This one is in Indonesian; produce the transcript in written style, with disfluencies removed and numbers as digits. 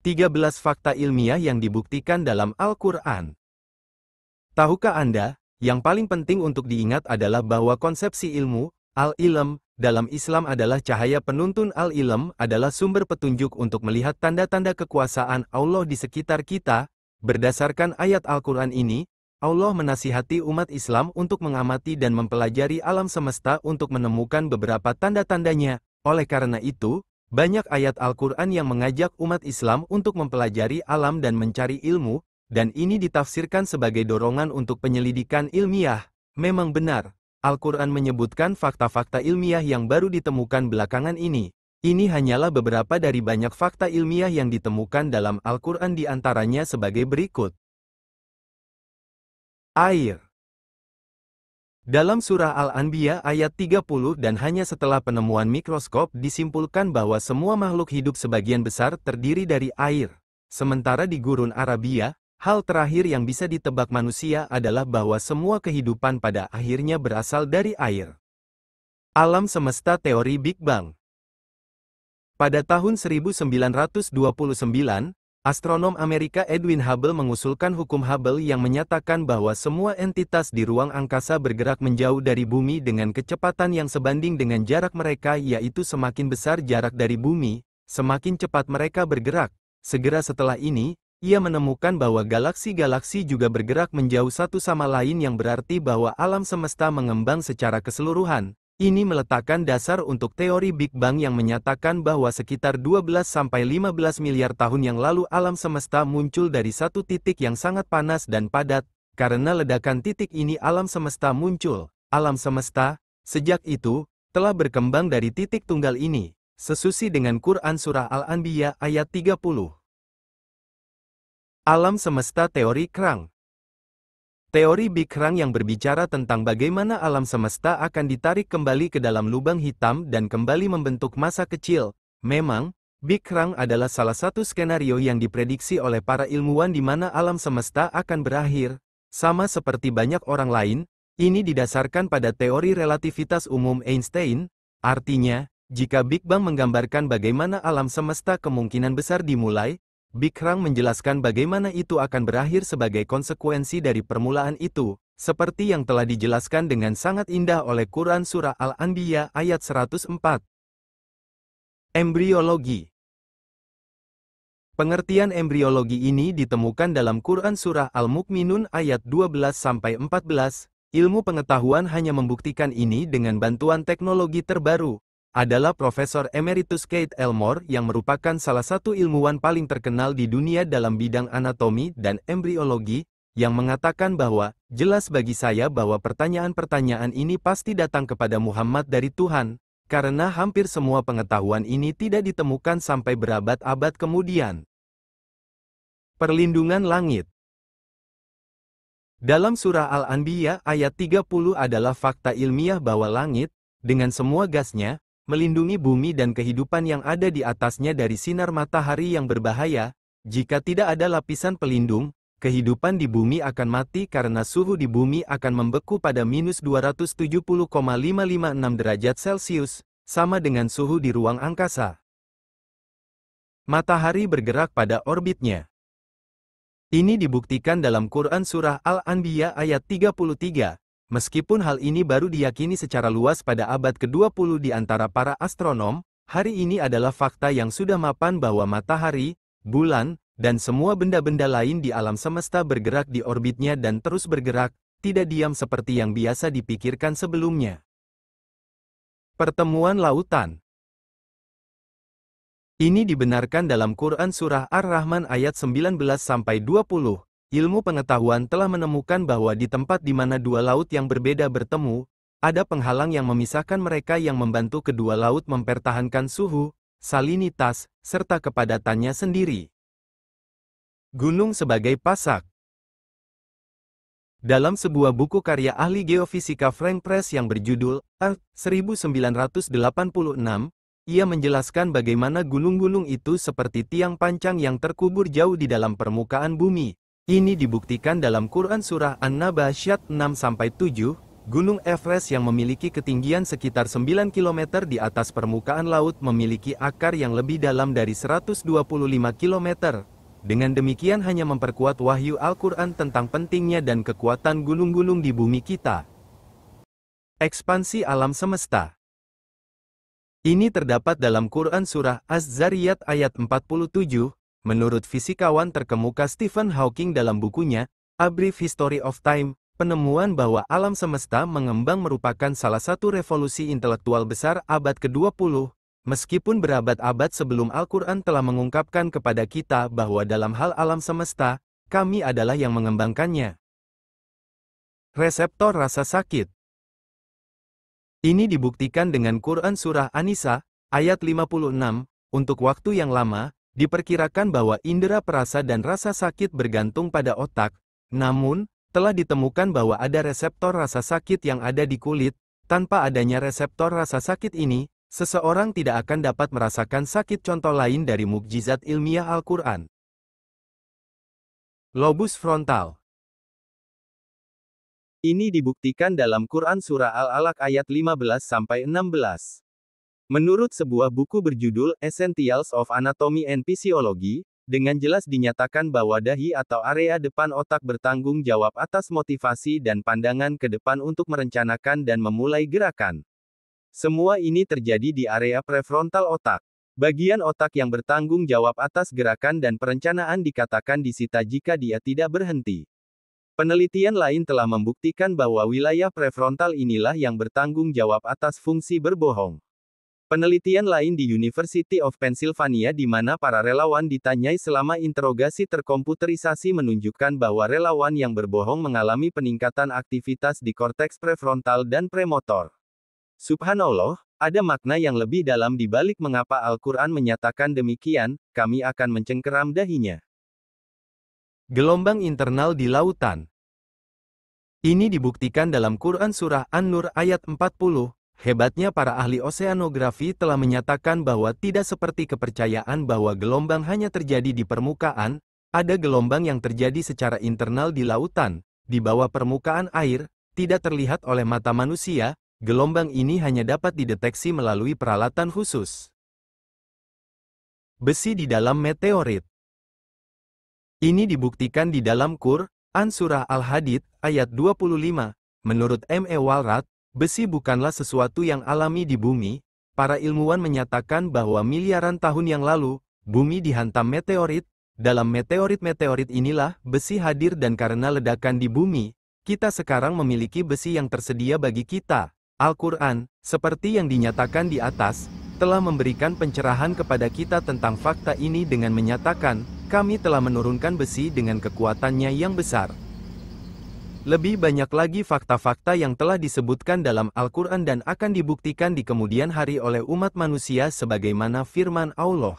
13 fakta ilmiah yang dibuktikan dalam Al-Quran. Tahukah Anda, yang paling penting untuk diingat adalah bahwa konsepsi ilmu, al-ilm, dalam Islam adalah cahaya penuntun. Al-ilm adalah sumber petunjuk untuk melihat tanda-tanda kekuasaan Allah di sekitar kita. Berdasarkan ayat Al-Quran ini, Allah menasihati umat Islam untuk mengamati dan mempelajari alam semesta untuk menemukan beberapa tanda-tandanya. Oleh karena itu, banyak ayat Al-Quran yang mengajak umat Islam untuk mempelajari alam dan mencari ilmu, dan ini ditafsirkan sebagai dorongan untuk penyelidikan ilmiah. Memang benar, Al-Quran menyebutkan fakta-fakta ilmiah yang baru ditemukan belakangan ini. Ini hanyalah beberapa dari banyak fakta ilmiah yang ditemukan dalam Al-Quran, di antaranya sebagai berikut. Air. Dalam surah Al-Anbiya ayat 30, dan hanya setelah penemuan mikroskop disimpulkan bahwa semua makhluk hidup sebagian besar terdiri dari air. Sementara di gurun Arabia, hal terakhir yang bisa ditebak manusia adalah bahwa semua kehidupan pada akhirnya berasal dari air. Alam semesta teori Big Bang. Pada tahun 1929, astronom Amerika Edwin Hubble mengusulkan hukum Hubble yang menyatakan bahwa semua entitas di ruang angkasa bergerak menjauh dari bumi dengan kecepatan yang sebanding dengan jarak mereka, yaitu semakin besar jarak dari bumi, semakin cepat mereka bergerak. Segera setelah ini, ia menemukan bahwa galaksi-galaksi juga bergerak menjauh satu sama lain, yang berarti bahwa alam semesta mengembang secara keseluruhan. Ini meletakkan dasar untuk teori Big Bang yang menyatakan bahwa sekitar 12-15 miliar tahun yang lalu alam semesta muncul dari satu titik yang sangat panas dan padat. Karena ledakan titik ini alam semesta muncul. Alam semesta, sejak itu, telah berkembang dari titik tunggal ini, sesuai dengan Quran Surah Al-Anbiya ayat 30. Alam semesta teori Krang. Teori Big Bang yang berbicara tentang bagaimana alam semesta akan ditarik kembali ke dalam lubang hitam dan kembali membentuk masa kecil. Memang, Big Bang adalah salah satu skenario yang diprediksi oleh para ilmuwan di mana alam semesta akan berakhir. Sama seperti banyak orang lain, ini didasarkan pada teori relativitas umum Einstein. Artinya, jika Big Bang menggambarkan bagaimana alam semesta kemungkinan besar dimulai, Big Bang menjelaskan bagaimana itu akan berakhir sebagai konsekuensi dari permulaan itu, seperti yang telah dijelaskan dengan sangat indah oleh Quran Surah Al-Anbiya ayat 104. Embriologi. Pengertian embriologi ini ditemukan dalam Quran Surah Al-Mukminun ayat 12-14. Ilmu pengetahuan hanya membuktikan ini dengan bantuan teknologi terbaru. Adalah Profesor Emeritus Keith Elmore yang merupakan salah satu ilmuwan paling terkenal di dunia dalam bidang anatomi dan embriologi, yang mengatakan bahwa, jelas bagi saya bahwa pertanyaan-pertanyaan ini pasti datang kepada Muhammad dari Tuhan, karena hampir semua pengetahuan ini tidak ditemukan sampai berabad-abad kemudian. Perlindungan langit. Dalam surah Al-Anbiya ayat 30 adalah fakta ilmiah bahwa langit, dengan semua gasnya, melindungi bumi dan kehidupan yang ada di atasnya dari sinar matahari yang berbahaya. Jika tidak ada lapisan pelindung, kehidupan di bumi akan mati karena suhu di bumi akan membeku pada minus 270,556 derajat Celcius, sama dengan suhu di ruang angkasa. Matahari bergerak pada orbitnya. Ini dibuktikan dalam Quran Surah Al-Anbiya ayat 33. Meskipun hal ini baru diyakini secara luas pada abad ke-20 di antara para astronom, hari ini adalah fakta yang sudah mapan bahwa matahari, bulan, dan semua benda-benda lain di alam semesta bergerak di orbitnya dan terus bergerak, tidak diam seperti yang biasa dipikirkan sebelumnya. Pertemuan lautan. Ini dibenarkan dalam Quran Surah Ar-Rahman ayat 19-20. Ilmu pengetahuan telah menemukan bahwa di tempat di mana dua laut yang berbeda bertemu, ada penghalang yang memisahkan mereka yang membantu kedua laut mempertahankan suhu, salinitas, serta kepadatannya sendiri. Gunung sebagai pasak. Dalam sebuah buku karya ahli geofisika Frank Press yang berjudul Earth 1986, ia menjelaskan bagaimana gunung-gunung itu seperti tiang pancang yang terkubur jauh di dalam permukaan bumi. Ini dibuktikan dalam Quran Surah An-Naba ayat 6-7, Gunung Everest yang memiliki ketinggian sekitar 9 km di atas permukaan laut memiliki akar yang lebih dalam dari 125 km. Dengan demikian hanya memperkuat wahyu Al-Quran tentang pentingnya dan kekuatan gunung-gunung di bumi kita. Ekspansi alam semesta. Ini terdapat dalam Quran Surah Az-Zariyat ayat 47, menurut fisikawan terkemuka Stephen Hawking dalam bukunya, A Brief History of Time. Penemuan bahwa alam semesta mengembang merupakan salah satu revolusi intelektual besar abad ke-20, meskipun berabad-abad sebelum Al-Quran telah mengungkapkan kepada kita bahwa dalam hal alam semesta, kami adalah yang mengembangkannya. Reseptor rasa sakit. Ini dibuktikan dengan Quran Surah An-Nisa, ayat 56, untuk waktu yang lama, diperkirakan bahwa indera perasa dan rasa sakit bergantung pada otak, namun, telah ditemukan bahwa ada reseptor rasa sakit yang ada di kulit. Tanpa adanya reseptor rasa sakit ini, seseorang tidak akan dapat merasakan sakit. Contoh lain dari mukjizat ilmiah Al-Quran. Lobus frontal. Ini dibuktikan dalam Quran Surah Al-Alaq ayat 15-16. Menurut sebuah buku berjudul Essentials of Anatomy and Physiology, dengan jelas dinyatakan bahwa dahi atau area depan otak bertanggung jawab atas motivasi dan pandangan ke depan untuk merencanakan dan memulai gerakan. Semua ini terjadi di area prefrontal otak. Bagian otak yang bertanggung jawab atas gerakan dan perencanaan dikatakan disita jika dia tidak berhenti. Penelitian lain telah membuktikan bahwa wilayah prefrontal inilah yang bertanggung jawab atas fungsi berbohong. Penelitian lain di University of Pennsylvania di mana para relawan ditanyai selama interogasi terkomputerisasi menunjukkan bahwa relawan yang berbohong mengalami peningkatan aktivitas di korteks prefrontal dan premotor. Subhanallah, ada makna yang lebih dalam di balik mengapa Al-Quran menyatakan demikian, kami akan mencengkeram dahinya. Gelombang internal di lautan. Ini dibuktikan dalam Quran Surah An-Nur ayat 40. Hebatnya para ahli oseanografi telah menyatakan bahwa tidak seperti kepercayaan bahwa gelombang hanya terjadi di permukaan, ada gelombang yang terjadi secara internal di lautan, di bawah permukaan air, tidak terlihat oleh mata manusia. Gelombang ini hanya dapat dideteksi melalui peralatan khusus. Besi di dalam meteorit. Ini dibuktikan di dalam Quran Surah Al-Hadid, ayat 25. Menurut M.E. Walrat, besi bukanlah sesuatu yang alami di bumi. Para ilmuwan menyatakan bahwa miliaran tahun yang lalu, bumi dihantam meteorit. Dalam meteorit-meteorit inilah, besi hadir dan karena ledakan di bumi, kita sekarang memiliki besi yang tersedia bagi kita. Al-Quran, seperti yang dinyatakan di atas, telah memberikan pencerahan kepada kita tentang fakta ini dengan menyatakan, kami telah menurunkan besi dengan kekuatannya yang besar. Lebih banyak lagi fakta-fakta yang telah disebutkan dalam Al-Quran dan akan dibuktikan di kemudian hari oleh umat manusia sebagaimana firman Allah.